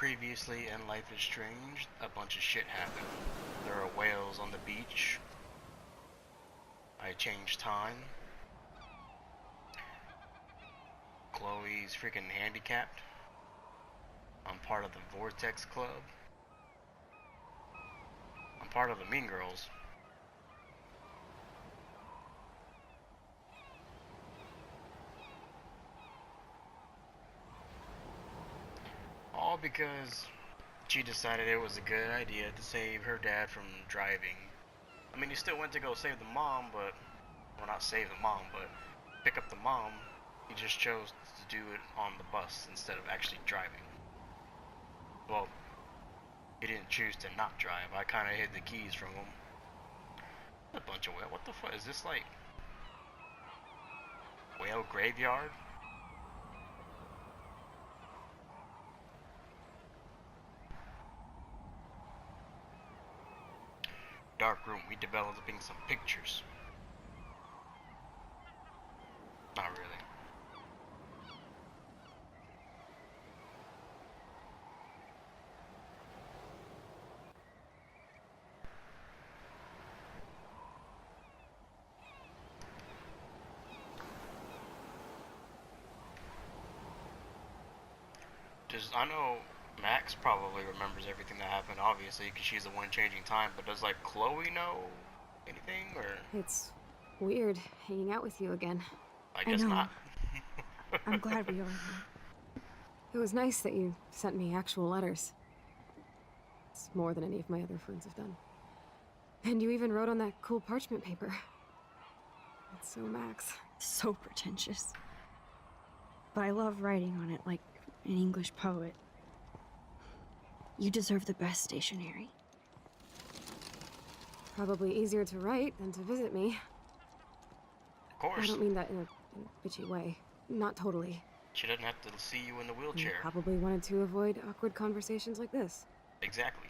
Previously in Life is Strange, a bunch of shit happened. There are whales on the beach. I changed time. Chloe's freaking handicapped. I'm part of the Vortex Club. I'm part of the Mean Girls. All because she decided it was a good idea to save her dad from driving. I mean, he still went to go save the mom, but... well, not save the mom, but pick up the mom. He just chose to do it on the bus instead of actually driving. Well, he didn't choose to not drive. I kind of hid the keys from him. A bunch of whale. What the fuck? Is this like... whale graveyard? Dark room. We developing some pictures. Not really. I know Max probably remembers everything that happened, obviously, because she's the one changing time, but does, like, Chloe know anything, or...? It's weird hanging out with you again. I guess not. I'm glad we are. It was nice that you sent me actual letters. It's more than any of my other friends have done. And you even wrote on that cool parchment paper. It's so Max. So pretentious. But I love writing on it like an English poet. You deserve the best stationery. Probably easier to write than to visit me. Of course. I don't mean that in a bitchy way. Not totally. She doesn't have to see you in the wheelchair. You probably wanted to avoid awkward conversations like this. Exactly.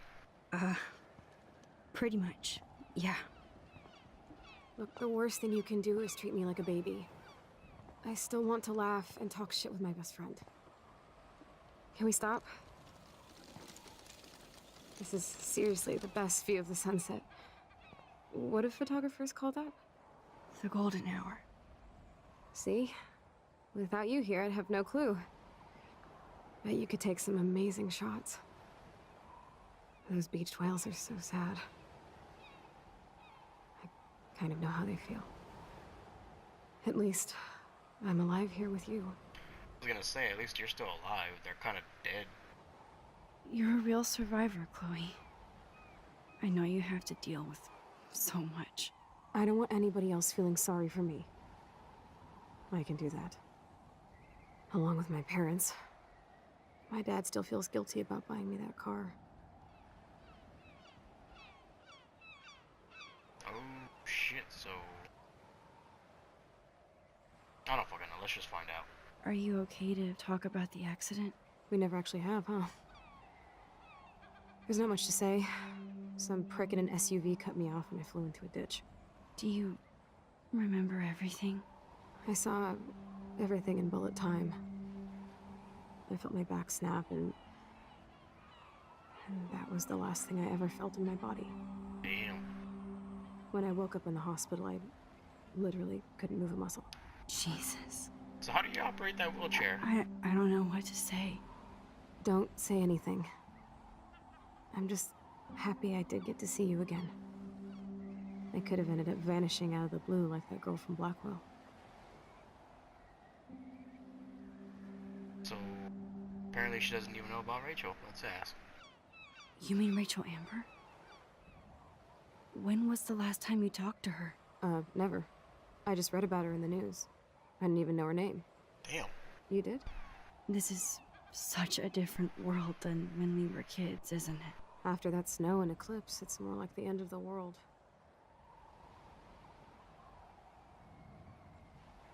Pretty much. Yeah. Look, the worst thing you can do is treat me like a baby. I still want to laugh and talk shit with my best friend. Can we stop? This is seriously the best view of the sunset. What do photographers call that? The golden hour. See? Without you here, I'd have no clue. Bet you could take some amazing shots. Those beached whales are so sad. I kind of know how they feel. At least, I'm alive here with you. I was gonna say, at least you're still alive. They're kind of dead. You're a real survivor, Chloe. I know you have to deal with so much. I don't want anybody else feeling sorry for me. I can do that. Along with my parents. My dad still feels guilty about buying me that car. Oh, shit, so... I don't fucking know, let's just find out. Are you okay to talk about the accident? We never actually have, huh? There's not much to say. Some prick in an SUV cut me off and I flew into a ditch. Do you remember everything? I saw everything in bullet time. I felt my back snap and that was the last thing I ever felt in my body. Damn. When I woke up in the hospital, I literally couldn't move a muscle. Jesus. So how do you operate that wheelchair? I don't know what to say. Don't say anything. I'm just happy I did get to see you again. I could have ended up vanishing out of the blue like that girl from Blackwell. So, apparently she doesn't even know about Rachel. Let's ask. You mean Rachel Amber? When was the last time you talked to her? Never. I just read about her in the news. I didn't even know her name. Damn. You did? This is such a different world than when we were kids, isn't it? After that snow and eclipse, it's more like the end of the world.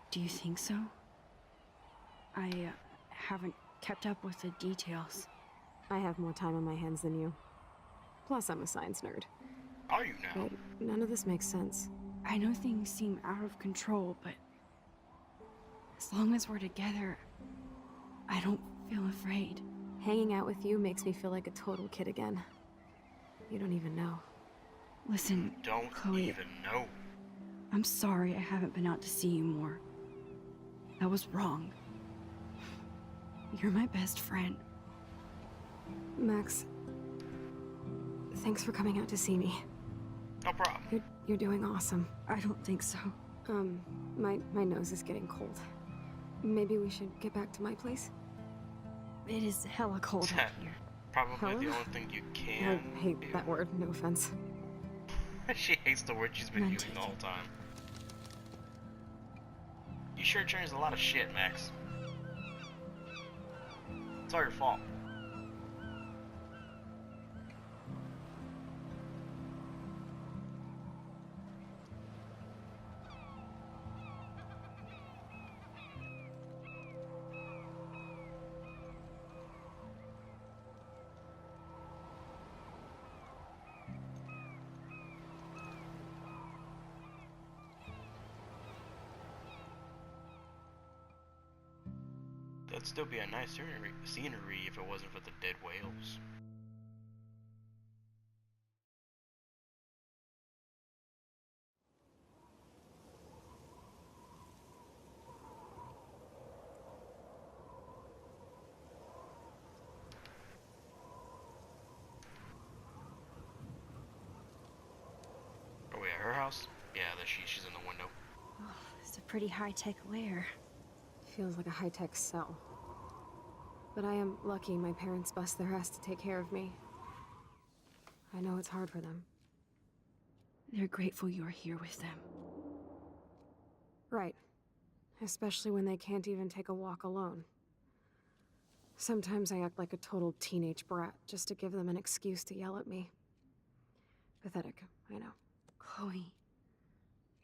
Do you think so? I haven't kept up with the details. I have more time on my hands than you. Plus, I'm a science nerd. Are you now? But none of this makes sense. I know things seem out of control, but as long as we're together, I don't feel afraid. Hanging out with you makes me feel like a total kid again. You don't even know. Listen, Don't Chloe, even know. I'm sorry I haven't been out to see you more. That was wrong. You're my best friend. Max, thanks for coming out to see me. No problem. You're doing awesome. I don't think so. My nose is getting cold. Maybe we should get back to my place? It is hella cold out here. Probably Hella? the only thing you can I hate do. that word, no offense. She hates the word she's been None using the whole taken. time. You sure changed a lot of shit, Max. It's all your fault. That'd still be a nice scenery if it wasn't for the dead whales. Oh yeah, her house? Yeah, she's in the window. Oh, it's a pretty high-tech lair. Feels like a high-tech cell. But I am lucky my parents bust their ass to take care of me. I know it's hard for them. They're grateful you're here with them. Right. Especially when they can't even take a walk alone. Sometimes I act like a total teenage brat just to give them an excuse to yell at me. Pathetic, I know. Chloe,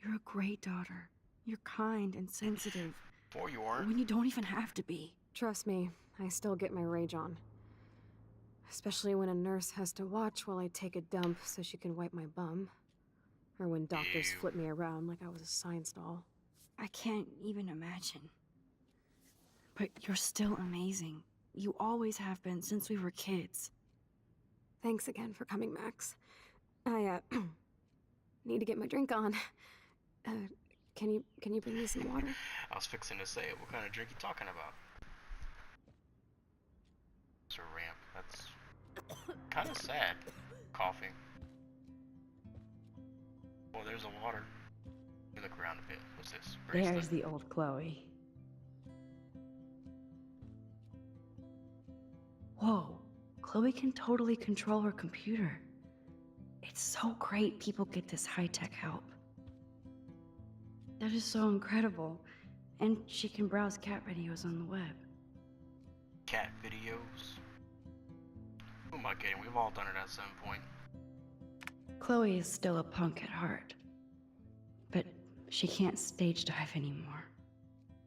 you're a great daughter. You're kind and sensitive. Before you weren't. When you don't even have to be. Trust me, I still get my rage on. Especially when a nurse has to watch while I take a dump so she can wipe my bum. Or when doctors Ew. flip me around like I was a science doll. I can't even imagine. But you're still amazing. You always have been since we were kids. Thanks again for coming, Max. I, need to get my drink on. Can you bring me some water? I was fixing to say, what kind of drink you talking about? It's a ramp. That's kind of sad. Coughing. Oh, there's the water. Let me look around a bit. What's this? There's Bracelet? the old Chloe. Whoa, Chloe can totally control her computer. It's so great people get this high-tech help. That is so incredible. And she can browse cat videos on the web. Cat videos. Who am I kidding? We've all done it at some point. Chloe is still a punk at heart. But she can't stage dive anymore.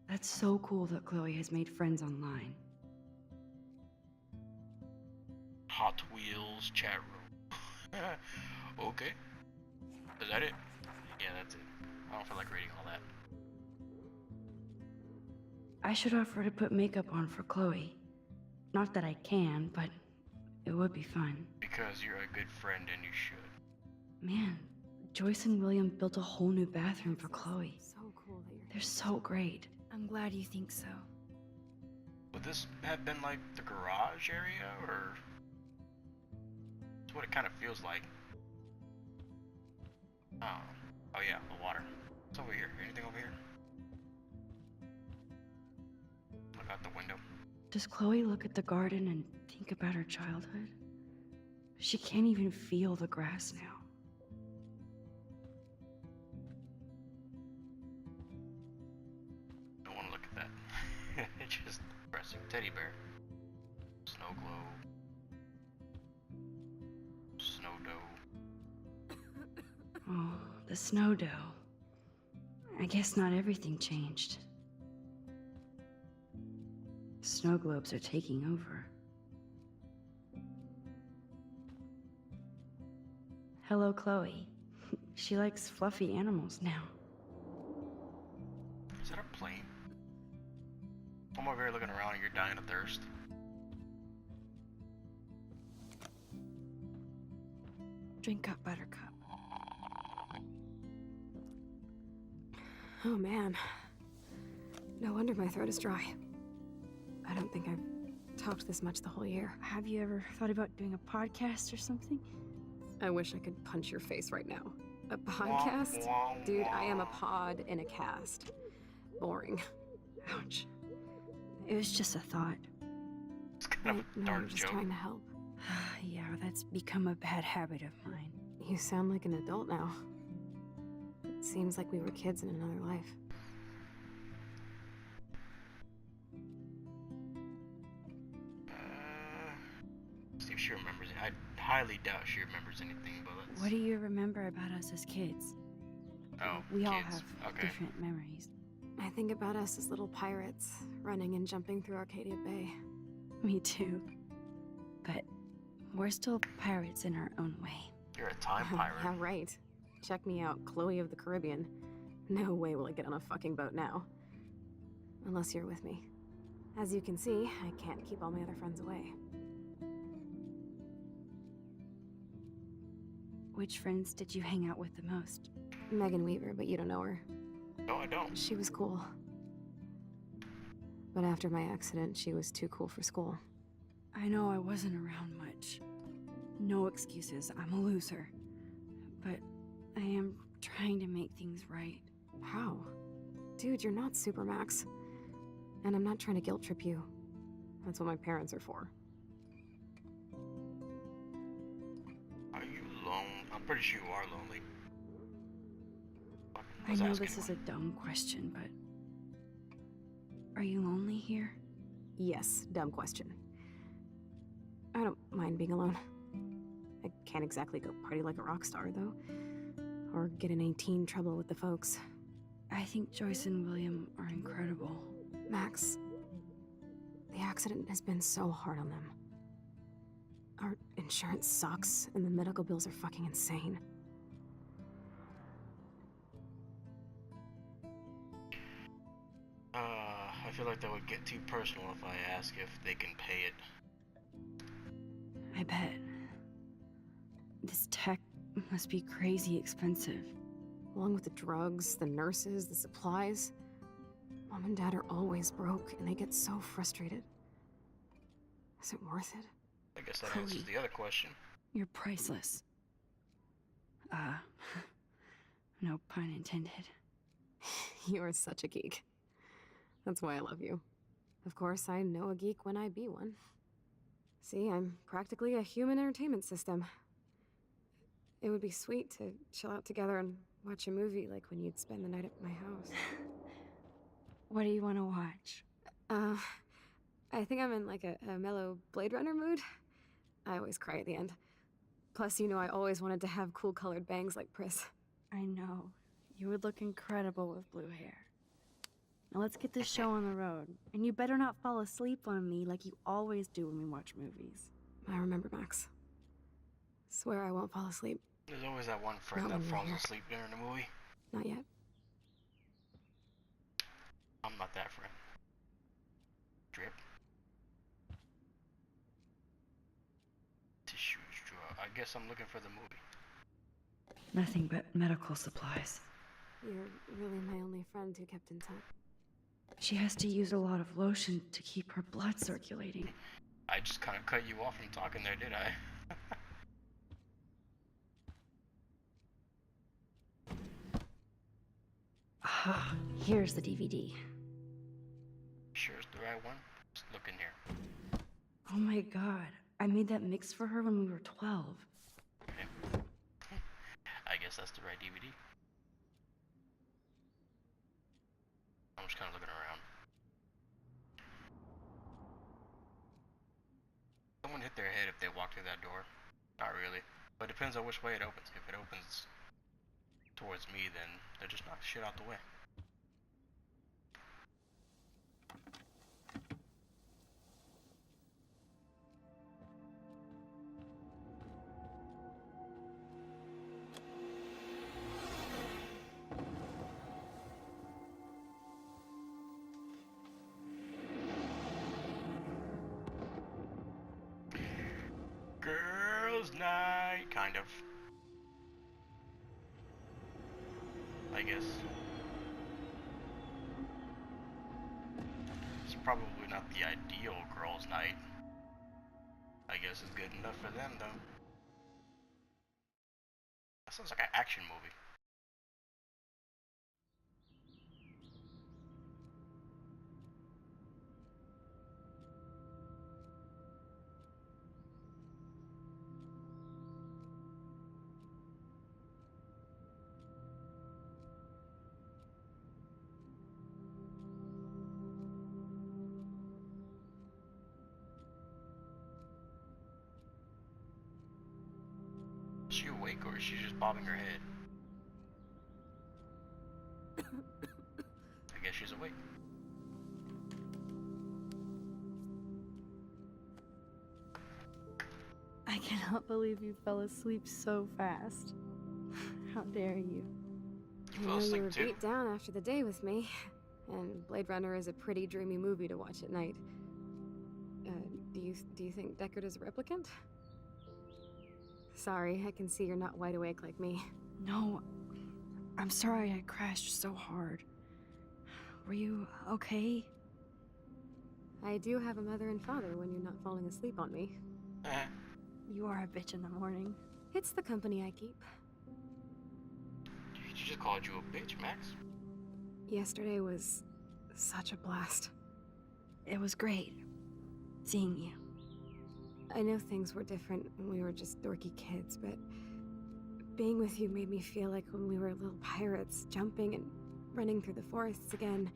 That's so cool that Chloe has made friends online. Hot Wheels chat room. Okay. Is that it? Yeah, that's it. I don't feel like reading all that. I should offer to put makeup on for Chloe. Not that I can, but it would be fun. Because you're a good friend and you should. Man, Joyce and William built a whole new bathroom for Chloe. So cool that you're They're so great. I'm glad you think so. Would this have been like the garage area, or? It's what it kind of feels like. Oh yeah, the water. What's over here? Anything over here? Look out the window. Does Chloe look at the garden and think about her childhood? She can't even feel the grass now. Don't want to look at that. It's just depressing. Teddy bear. Snow globe. Snow dough. Oh, the snow dough. I guess not everything changed. Snow globes are taking over. Hello, Chloe. She likes fluffy animals now. Is that a plane? I'm over here looking around and you're dying of thirst. Drink up, Buttercup. Oh man. No wonder my throat is dry. I don't think I've talked this much the whole year. Have you ever thought about doing a podcast or something? I wish I could punch your face right now. A podcast? Dude, I am a pod in a cast. Boring. Ouch. It was just a thought. It's kind of a No, dark I'm just joke. trying to help. Yeah, that's become a bad habit of mine. You sound like an adult now. It seems like we were kids in another life. See if she remembers it. I highly doubt she remembers anything, but let's... What do you remember about us as kids? Oh, We all kids. have Okay. different memories. I think about us as little pirates, running and jumping through Arcadia Bay. Me too. But we're still pirates in our own way. You're a time pirate. Yeah, right. Check me out, Chloe of the Caribbean. No way will I get on a fucking boat now. Unless you're with me. As you can see, I can't keep all my other friends away. Which friends did you hang out with the most? Megan Weaver, but you don't know her. No, I don't. She was cool. But after my accident, she was too cool for school. I know I wasn't around much. No excuses, I'm a loser. But I am trying to make things right. How? Dude, you're not Supermax. And I'm not trying to guilt trip you. That's what my parents are for. Are you lonely? I'm pretty sure you are lonely. I know this is a dumb question, but... Are you lonely here? Yes, dumb question. I don't mind being alone. I can't exactly go party like a rock star, though. Or get in any teen trouble with the folks. I think Joyce and William are incredible. Max, the accident has been so hard on them. Our insurance sucks, and the medical bills are fucking insane. I feel like that would get too personal if I ask if they can pay it. I bet. This tech must be crazy expensive. Along with the drugs, the nurses, the supplies. Mom and Dad are always broke, and they get so frustrated. Is it worth it? I guess that Chloe. answers the other question. You're priceless. No pun intended. You are such a geek. That's why I love you. Of course, I know a geek when I be one. See, I'm practically a human entertainment system. It would be sweet to chill out together and watch a movie like when you'd spend the night at my house. What do you want to watch? I think I'm in like a mellow Blade Runner mood. I always cry at the end. Plus, you know I always wanted to have cool colored bangs like Pris. I know. You would look incredible with blue hair. Now let's get this show on the road. And you better not fall asleep on me like you always do when we watch movies. I remember, Max. Swear I won't fall asleep. There's always that one friend Not that when you're falls here. asleep during the movie. Not yet. I'm not that friend. Drip. Tissues drawer. I guess I'm looking for the movie. Nothing but medical supplies. You're really my only friend who kept in touch. She has to use a lot of lotion to keep her blood circulating. I just kind of cut you off from talking there, did I? Ah, here's the DVD. Sure it's the right one? Just look in here. Oh my god, I made that mix for her when we were 12. Okay. I guess that's the right DVD. I'm just kind of looking around. Someone hit their head if they walk through that door. Not really. But it depends on which way it opens. If it opens towards me, then they'll just knock the shit out the way. Girls' night, kind of. I guess. It's probably not the ideal girls' night. I guess it's good enough for them, though. That sounds like an action movie. Is she awake or is she just bobbing her head? I guess she's awake. I cannot believe you fell asleep so fast. How dare you? You I fell know you asleep were too? beat down after the day with me, and Blade Runner is a pretty dreamy movie to watch at night. Do you think Deckard is a replicant? Sorry, I can see you're not wide awake like me. No, I'm sorry I crashed so hard. Were you okay? I do have a mother and father when you're not falling asleep on me. You are a bitch in the morning. It's the company I keep. She just called you a bitch, Max. Yesterday was such a blast. It was great seeing you. I know things were different when we were just dorky kids, but being with you made me feel like when we were little pirates, jumping and running through the forests again.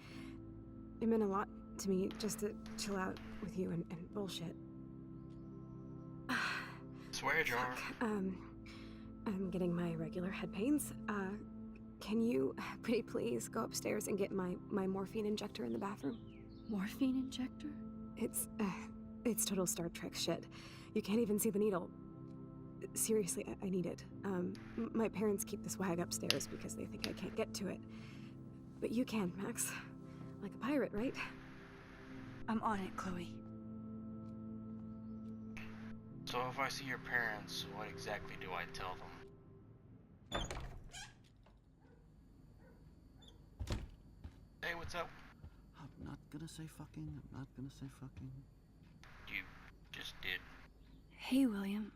It meant a lot to me just to chill out with you and bullshit. Swear jar. I'm getting my regular head pains. Can you, pretty please, go upstairs and get my morphine injector in the bathroom? Morphine injector? It's total Star Trek shit. You can't even see the needle. Seriously, I need it. My parents keep the swag upstairs because they think I can't get to it. But you can, Max. Like a pirate, right? I'm on it, Chloe. So if I see your parents, what exactly do I tell them? Hey, what's up? I'm not gonna say fucking. I'm not gonna say fucking. You just did. Hey, William.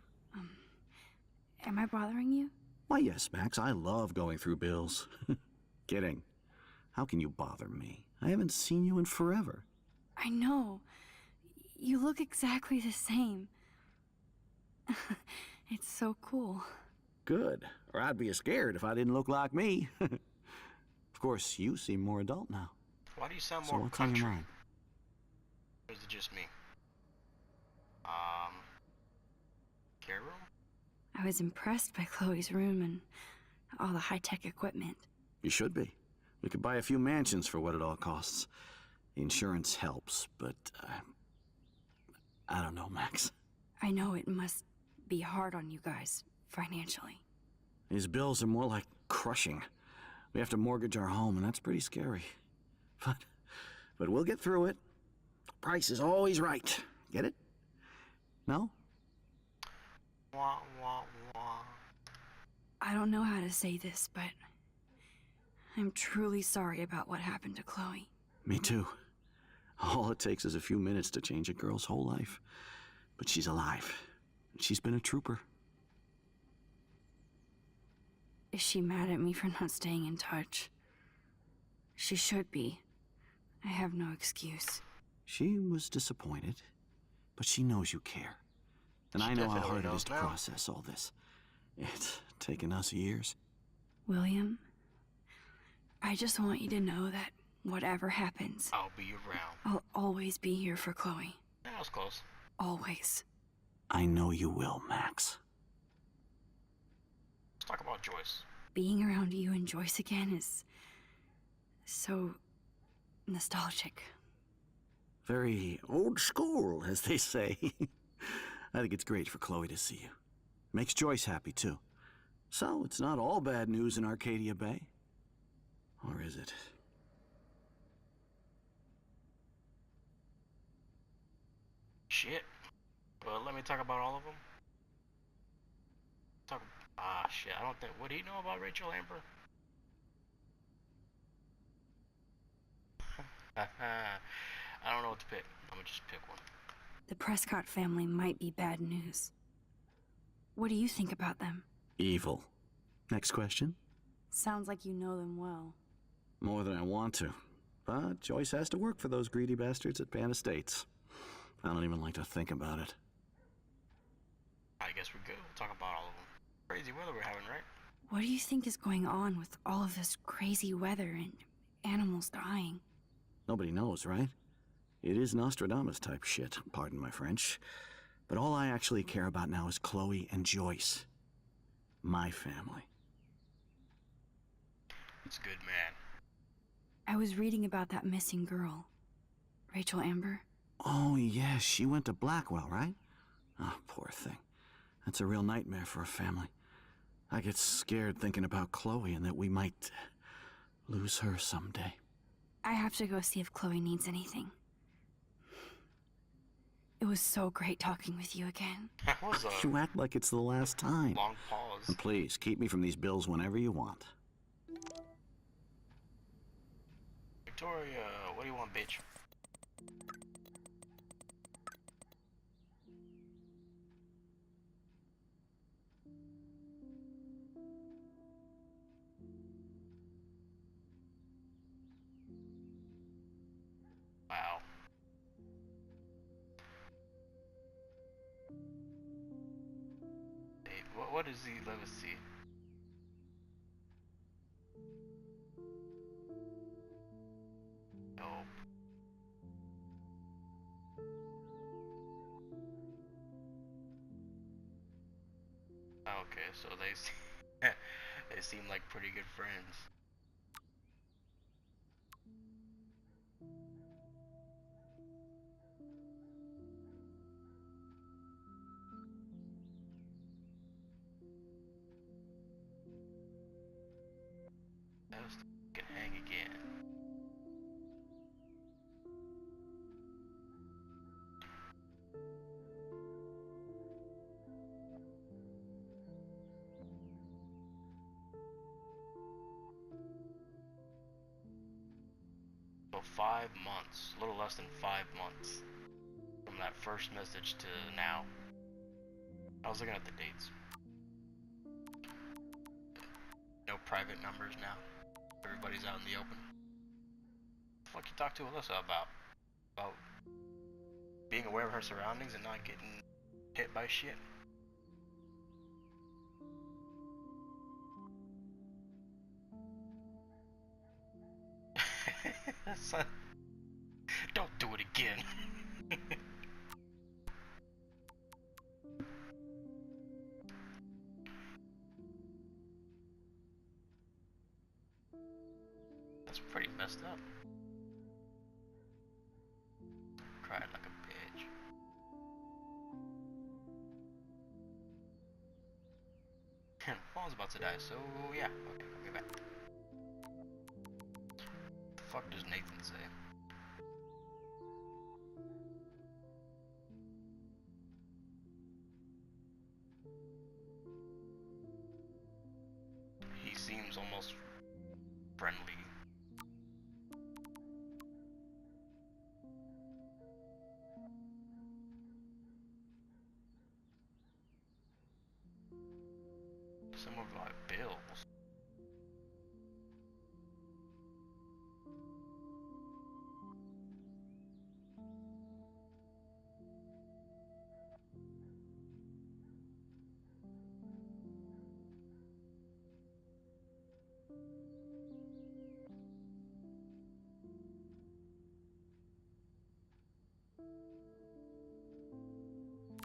Am I bothering you? Why, yes, Max. I love going through bills. Kidding. How can you bother me? I haven't seen you in forever. I know. You look exactly the same. It's so cool. Good. Or I'd be scared if I didn't look like me. Of course, you seem more adult now. Why do you sound So more what's on country? your mind? Or is it just me? Care room? I was impressed by Chloe's room and all the high-tech equipment. You should be. We could buy a few mansions for what it all costs. The insurance helps, but I don't know, Max. I know it must be hard on you guys, financially. These bills are more like crushing. We have to mortgage our home, and that's pretty scary. But we'll get through it. Price is always right. Get it? No? Wah, wah, wah. I don't know how to say this, but I'm truly sorry about what happened to Chloe. Me too. All it takes is a few minutes to change a girl's whole life. But she's alive. She's been a trooper. Is she mad at me for not staying in touch? She should be. I have no excuse. She was disappointed, but she knows you care. And She I know how definitely hard it knows is to now. process all this. It's taken us years. William, I just want you to know that whatever happens, I'll be around. I'll always be here for Chloe. That was close. Always. I know you will, Max. Let's talk about Joyce. Being around you and Joyce again is so nostalgic. Very old school, as they say. I think it's great for Chloe to see you. Makes Joyce happy, too. So, it's not all bad news in Arcadia Bay. Or is it? Shit. Well, let me talk about all of them. Shit. I don't think. What do you know about Rachel Amber? I don't know what to pick. I'm gonna just pick one. The Prescott family might be bad news. What do you think about them? Evil. Next question? Sounds like you know them well. More than I want to. But Joyce has to work for those greedy bastards at Pan Estates. I don't even like to think about it. I guess we're good. We'll talk about all of them. Crazy weather we're having, right? What do you think is going on with all of this crazy weather and animals dying? Nobody knows, right? It is Nostradamus type shit, pardon my French. But all I actually care about now is Chloe and Joyce. My family. It's good, man. I was reading about that missing girl. Rachel Amber. Oh, yes, she went to Blackwell, right? Oh, poor thing. That's a real nightmare for a family. I get scared thinking about Chloe and that we might lose her someday. I have to go see if Chloe needs anything. It was so great talking with you again. That was a You act like it's the last time. long pause. And please, keep me from these bills whenever you want. Victoria, what do you want, bitch? Wow. Hey, what is the legacy? Oh. Okay, so they seem like pretty good friends. That was can hang again. So 5 months, a little less than 5 months from that first message to now. I was looking at the dates. No private numbers now. Everybody's out in the open. What the fuck you talk to Alyssa about? About being aware of her surroundings and not getting hit by shit? Son, don't do it again. That's pretty messed up. Cried like a bitch. Phone's about to die, so yeah. Okay, I'll get back. The fuck does Nathan say? He seems almost friendly. Some of my bills.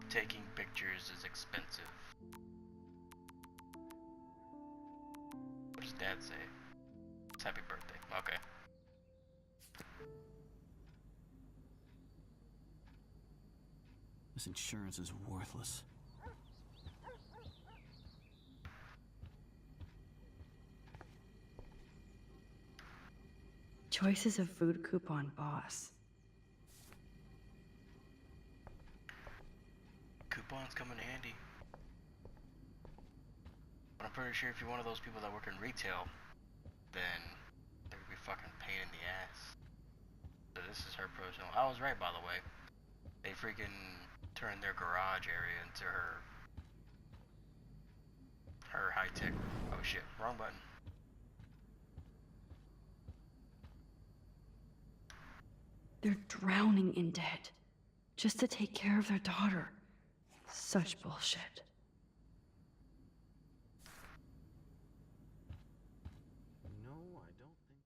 Taking pictures is expensive. What does Dad say? It's happy birthday. Okay. This insurance is worthless. Joyce is a food coupon boss. Coupons come in handy. But I'm pretty sure if you're one of those people that work in retail, then they would be fucking pain in the ass. this is her personal. I was right, by the way. They freaking turned their garage area into her high-tech room. Oh shit, wrong button. They're drowning in debt just to take care of their daughter. Such bullshit. No, I don't think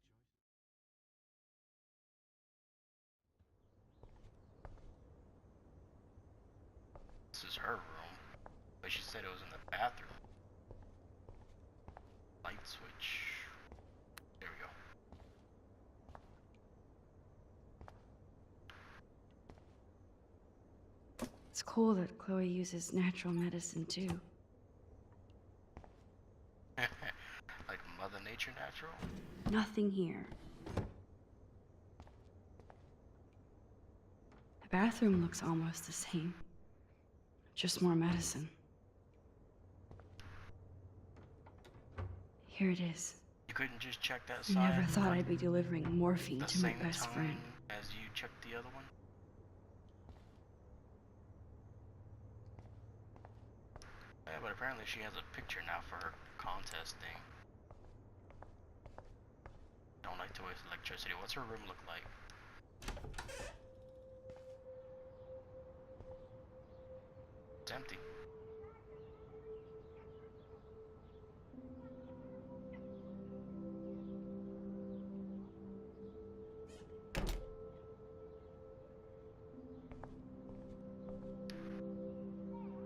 This is her room, but she said it was in the bathroom. Light switch. There we go. It's cool that Chloe uses natural medicine too. Like Mother Nature natural? Nothing here. The bathroom looks almost the same. Just more medicine. Here it is. You couldn't just check that I side? never thought I'd be delivering morphine the to my same best time friend. as you checked the other one? Yeah, but apparently she has a picture now for her contest thing. Don't like to waste electricity. What's her room look like? It's empty.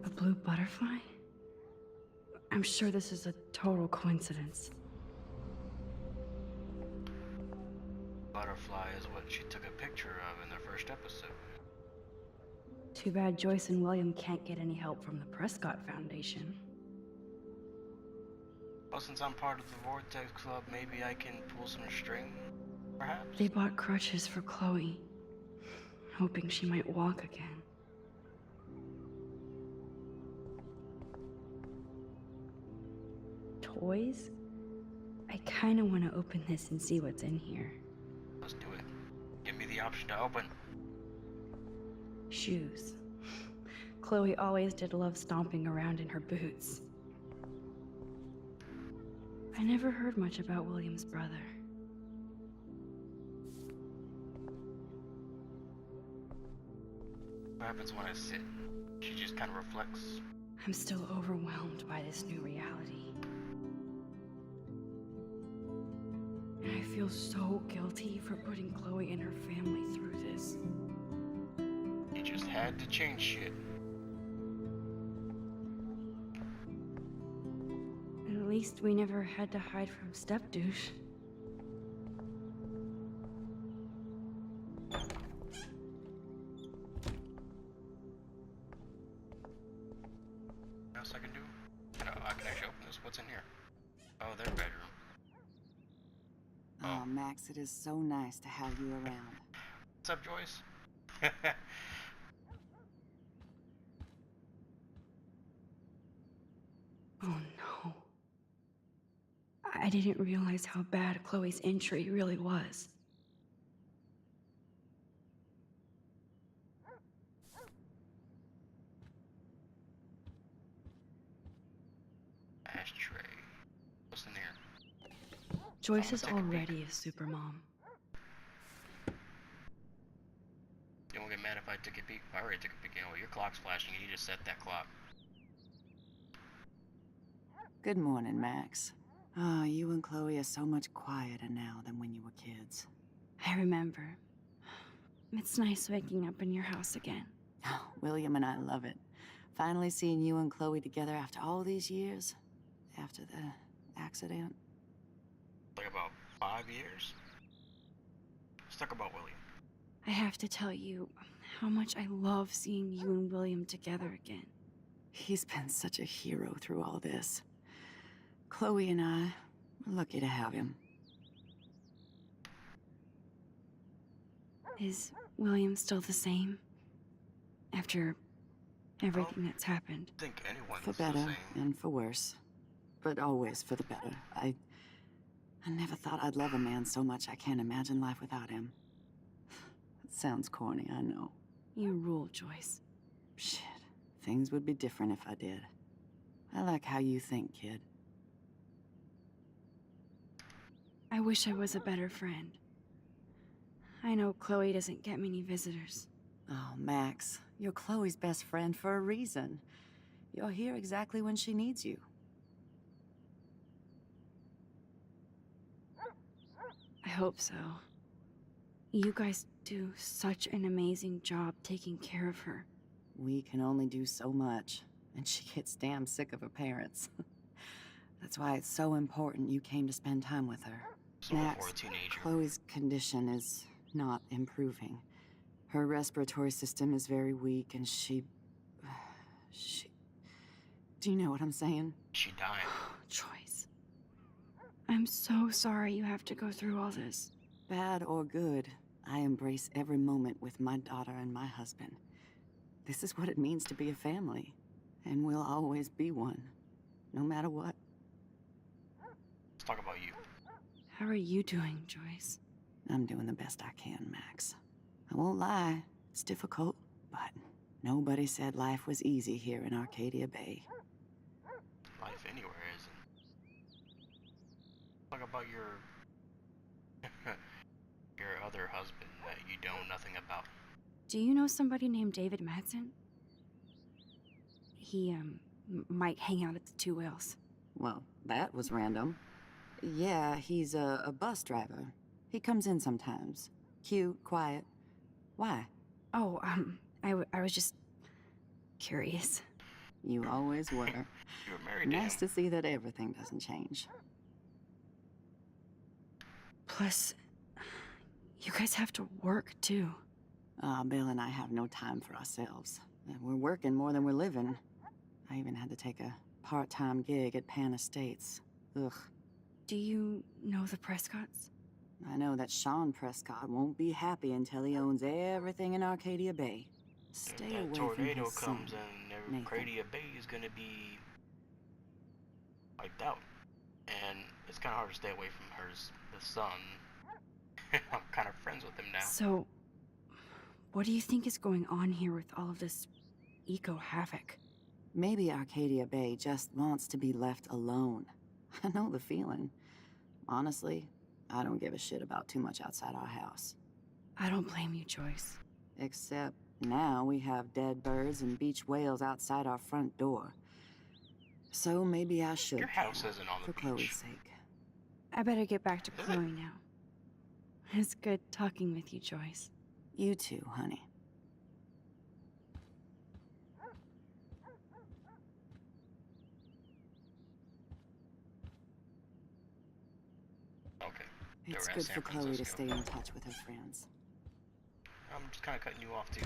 A blue butterfly? I'm sure this is a total coincidence. Butterfly is what she took a picture of in the first episode. Too bad Joyce and William can't get any help from the Prescott Foundation. Well, since I'm part of the Vortex Club, maybe I can pull some string, perhaps? They bought crutches for Chloe, hoping she might walk again. Toys? I kinda wanna open this and see what's in here. Let's do it. Give me the option to open. Shoes. Chloe always did love stomping around in her boots. I never heard much about William's brother. What happens when I sit? She just kind of reflects. I'm still overwhelmed by this new reality. And I feel so guilty for putting Chloe and her family through this. You just had to change shit. At least we never had to hide from step-douche. What else I can do? No, I can actually open this. What's in here? Oh, their bedroom. Oh, Max, it is so nice to have you around. What's up, Joyce? Oh no. I didn't realize how bad Chloe's injury really was. Ashtray. What's in here? Joyce is take a peek. already a supermom. You won't get mad if I took a peek? I already took a peek. You know, your clock's flashing. You need to set that clock. Good morning, Max. Oh, you and Chloe are so much quieter now than when you were kids. I remember. It's nice waking up in your house again. Oh, William and I love it. Finally seeing you and Chloe together after all these years. After the accident. Like about 5 years? Let's talk about William. I have to tell you how much I love seeing you and William together again. He's been such a hero through all this. Chloe and I are lucky to have him. Is William still the same? After everything that's happened? I think anyone's For the better same. and for worse. But always for the better. I never thought I'd love a man so much I can't imagine life without him. Sounds corny, I know. You rule, Joyce. Shit. Things would be different if I did. I like how you think, kid. I wish I was a better friend. I know Chloe doesn't get many visitors. Oh, Max, you're Chloe's best friend for a reason. You're here exactly when she needs you. I hope so. You guys do such an amazing job taking care of her. We can only do so much, and she gets damn sick of her parents. That's why it's so important you came to spend time with her. So Max, for a teenager. Chloe's condition is not improving. Her respiratory system is very weak, and she... Do you know what I'm saying? She died. Joyce. I'm so sorry you have to go through all this. Bad or good, I embrace every moment with my daughter and my husband. This is what it means to be a family, and we'll always be one, no matter what. Let's talk about you. How are you doing, Joyce? I'm doing the best I can, Max. I won't lie, it's difficult, but nobody said life was easy here in Arcadia Bay. Life anywhere isn't. Talk about your your other husband that you know nothing about. Do you know somebody named David Madsen? He, might hang out at the Two Whales. Well, that was random. Yeah, he's a bus driver. He comes in sometimes. Cute, quiet. Why? Oh, I was just curious. You always were. You were married to Nice him. to see that everything doesn't change. Plus, you guys have to work, too. Bill and I have no time for ourselves. We're working more than we're living. I even had to take a part-time gig at Pan Estates. Ugh. Do you know the Prescotts? I know that Sean Prescott won't be happy until he owns everything in Arcadia Bay. Stay If that away from tornado his comes son, in, Nathan. Arcadia Bay is gonna be wiped out, and it's kind of hard to stay away from the son. I'm kind of friends with him now. So, what do you think is going on here with all of this eco-havoc? Maybe Arcadia Bay just wants to be left alone. I know the feeling. Honestly, I don't give a shit about too much outside our house. I don't blame you, Joyce. Except now we have dead birds and beach whales outside our front door. So maybe I should Your house care, isn't on the for Chloe's beach. sake. I better get back to Is it? Chloe now. It's good talking with you, Joyce. You too, honey. Okay. They It's were at good San for Chloe to Francisco. stay in touch with her friends. I'm just kind of cutting you off too.